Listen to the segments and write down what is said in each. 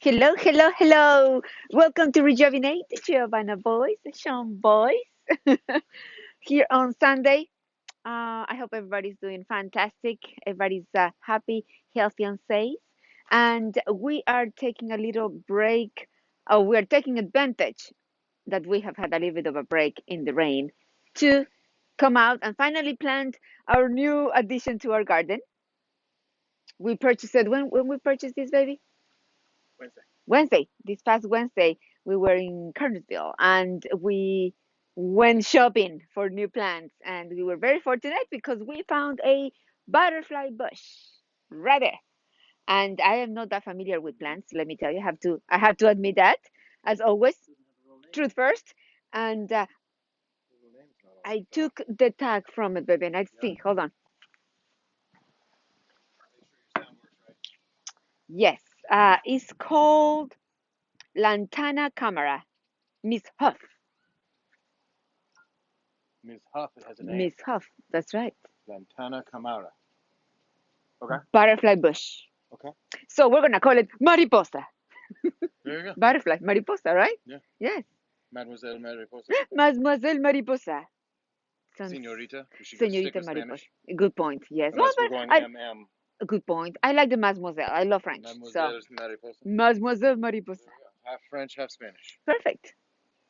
Hello, hello, hello. Welcome to Rejuvenate, Giovanna Boyce, Sean Boyce, here on Sunday. I hope everybody's doing fantastic. Everybody's happy, healthy, and safe. And we are taking a little break. We are taking advantage that we have had a little bit of a break in the rain to come out and finally plant our new addition to our garden. We purchased it when we purchased this baby? Wednesday, this past Wednesday, we were in Kernersville and we went shopping for new plants. And we were very fortunate because we found a butterfly bush right there. And I am not that familiar with plants, let me tell you. I have to admit that, as always, truth first. And I took the tag from it, baby, and I see. Hold on. Yes, it's called Lantana Camera, Miss Huff. Miss Huff has a name. Miss Huff, that's right. Lantana Camara. Okay. Butterfly bush. Okay. So we're gonna call it mariposa. There you go. Butterfly, mariposa, right? Yeah. Yes. Mademoiselle Mariposa. Mademoiselle mariposa. Sounds- Senorita. Does she go stick Senorita with mariposa. Spanish? Good point. Yes. Unless Well, we're going I, MM. good point. I like the mademoiselle. I love French. Mademoiselle Mariposa. So mademoiselle mariposa. Half French, half Spanish. Perfect.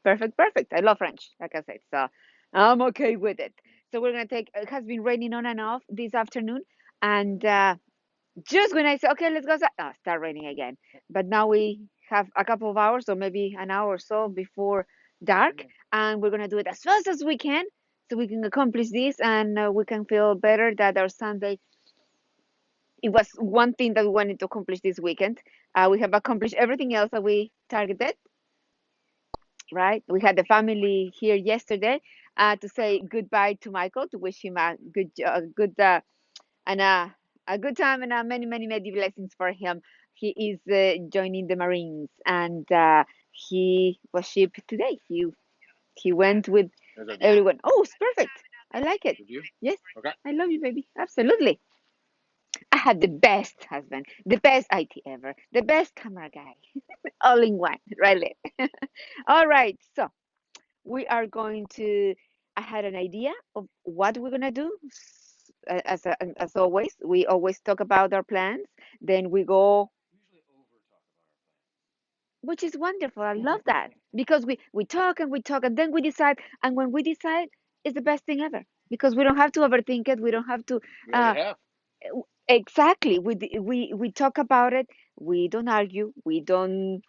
Perfect. Perfect. I love French, like I said. So I'm okay with it. So we're gonna take. It has been raining on and off this afternoon, and just when I say, okay, let's go outside, start raining again. But now we have a couple of hours or maybe an hour or so before dark, and we're going to do it as fast as we can so we can accomplish this and we can feel better that our Sunday, it was one thing that we wanted to accomplish this weekend. We have accomplished everything else that we targeted, right? We had the family here yesterday to say goodbye to Michael, to wish him a good and a good time and many, many, many blessings for him. He is joining the Marines, and he was shipped today. He went with everyone. Oh, it's perfect. I like it. Did you? Yes, Okay. I love you, baby. Absolutely. I had the best husband, the best IT ever, the best camera guy, all in one, right there. All right, so we are going to. I had an idea of what we're gonna do. As always, we always talk about our plans. Then we go, which is wonderful. I love that because we talk and we talk and then we decide. And when we decide, it's the best thing ever because we don't have to overthink it. We don't have to. We already have. Exactly. We talk about it. We don't argue. We don't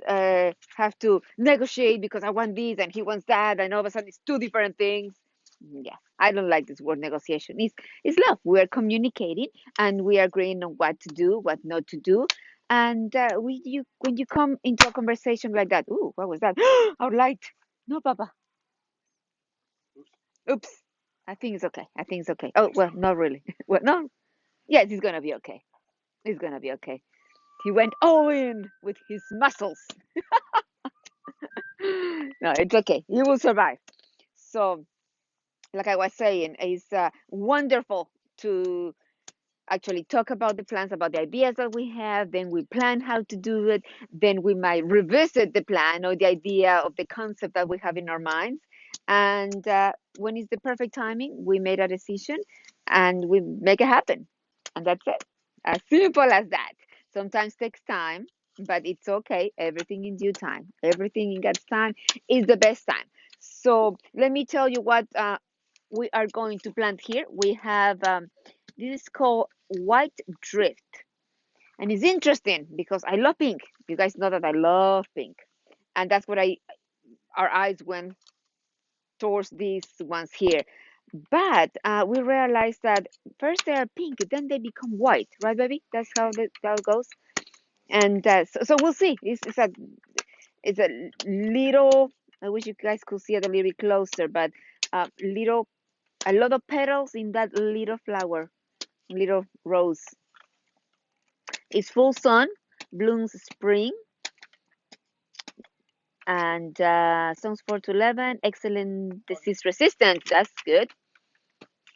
have to negotiate because I want this and he wants that, and all of a sudden it's two different things. Yeah, I don't like this word negotiation. It's love. We are communicating and we are agreeing on what to do, what not to do. And when you come into a conversation like that, ooh, what was that? Our light. No, Papa. Oops. I think it's okay. I think it's okay. Oh well, not really. Well, no. Yes, it's gonna be okay. It's gonna be okay. He went all in with his muscles. No, it's okay. You will survive. So, like I was saying, it's wonderful to actually talk about the plans, about the ideas that we have. Then we plan how to do it. Then we might revisit the plan or the idea of the concept that we have in our minds. And when it's the perfect timing, we made a decision and we make it happen. And that's it. As simple as that. Sometimes takes time, but it's okay. Everything in due time. Everything in God's time is the best time. So let me tell you what we are going to plant here. We have this is called white drift, and it's interesting because I love pink. You guys know that I love pink, and that's what I our eyes went towards these ones here. But we realized that first they are pink, then they become white, right, baby? That's how it goes. And so we'll see. It's a little. I wish you guys could see it a little bit closer, but little a lot of petals in that little flower, little rose. It's full sun, blooms spring, and songs 4 to 11, excellent disease resistant. That's good.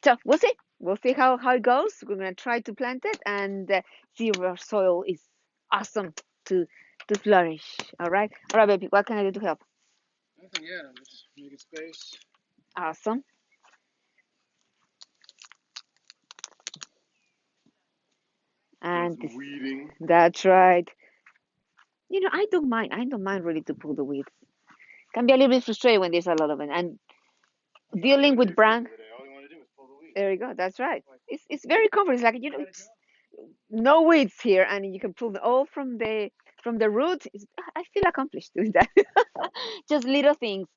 So we'll see. We'll see how it goes. We're gonna try to plant it and see if our soil is awesome to to flourish. All right. All right, baby. What can I do to help? Nothing yet. I'm just making space. Awesome. Doing And some weeding. that's right. I don't mind. I don't mind really to pull the weeds. Can be a little bit frustrating when there's a lot of it. And That's all you dealing want to with do for the brand, end of the day. All you want to do is pull the weeds. there you go. That's right. Like, It's very comforting. It's like got a job. no weeds here, and you can pull them all from the root. I feel accomplished doing that. Just little things.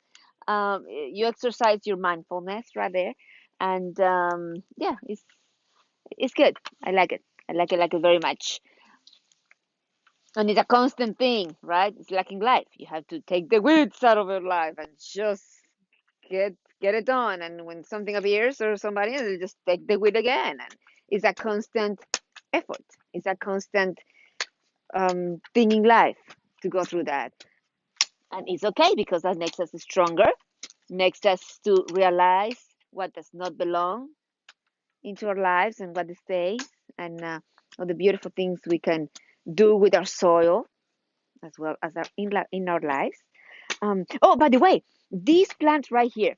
You exercise your mindfulness right there, and yeah, it's good. I like it. I like it very much. And it's a constant thing, right? It's like in life. You have to take the weeds out of your life and just get get it done. And when something appears or somebody else, you just take the weed again. And it's a constant effort. It's a constant thing in life to go through that. And it's okay because that makes us stronger, makes us to realize what does not belong into our lives and what stays, and all the beautiful things we can do with our soil as well as in our lives. Oh, by the way, this plant right here,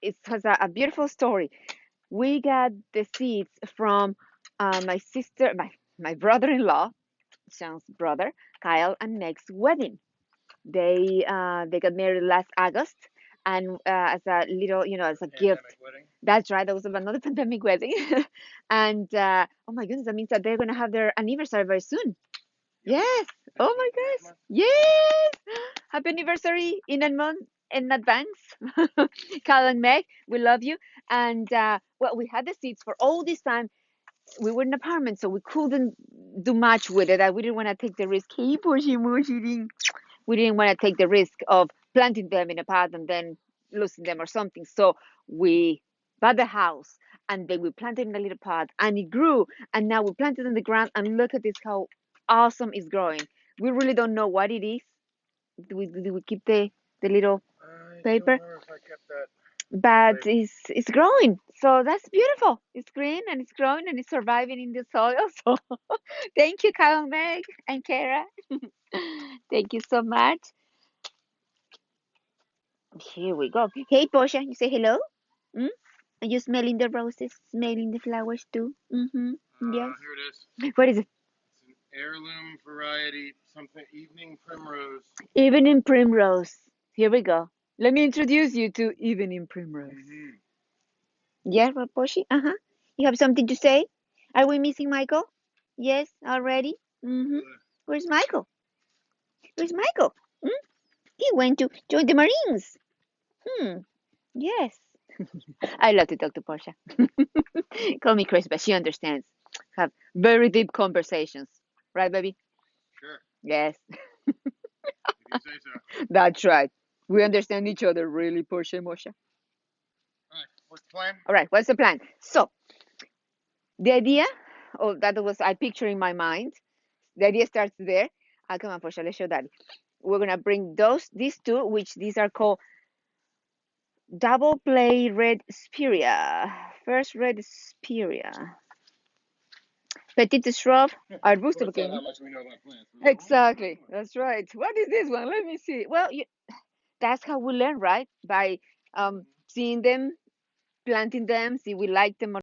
it has a beautiful story. We got the seeds from my sister, my brother-in-law, Sean's brother, Kyle and Meg's wedding. They got married last August, and as a little, as a gift. Pandemic wedding. That's right. That was another pandemic wedding, and oh my goodness, that means that they're gonna have their anniversary very soon. Yep. Yes. Oh my Next gosh. month. Yes. Happy anniversary in a month in advance. Kyle and Meg, we love you. And well, we had the seats for all this time. We were in an apartment, so we couldn't do much with it. We didn't want to take the risk. Hey, Pushy Mushy, we didn't want to take the risk of planting them in a pot and then losing them or something. So we bought the house and then we planted in a little pot and it grew. And now we planted in the ground and look at this how awesome it's growing. We really don't know what it is. Do we keep the little I don't paper? remember if I kept that But label. it's growing. So that's beautiful. It's green and it's growing and it's surviving in the soil. So thank you, Kyle, Meg, and Kara. Thank you so much. Here we go. Hey, Portia, you say hello? Mm? Are you smelling the roses? Smelling the flowers too? Mm-hmm. Yes. Here it is. What is it? It's an heirloom variety, something evening primrose. Evening primrose. Here we go. Let me introduce you to evening primrose. Mm-hmm. Yeah, Portia? Uh-huh. You have something to say? Are we missing Michael? Yes, already? Mm-hmm. Where's Michael? Where's Michael? Hmm? He went to join the Marines. Hmm. Yes. I love to talk to Portia. Call me crazy, but she understands. Have very deep conversations. Right, baby? Sure. Yes, If you say so. that's right. We understand each other really, Portia and Moshe. All right. What's the plan? All right, what's the plan? So, the idea, oh, that was I picture in my mind. The idea starts there. Come on, Portia, let's show that. We're going to bring these two, which these are called double play red spirea. First red spirea. Petite shrub, arbusto What's that? pequeño. How much we know about plants? Exactly. That's right. What is this one? Let me see. Well, that's how we learn, right? By seeing them, planting them, see we like them or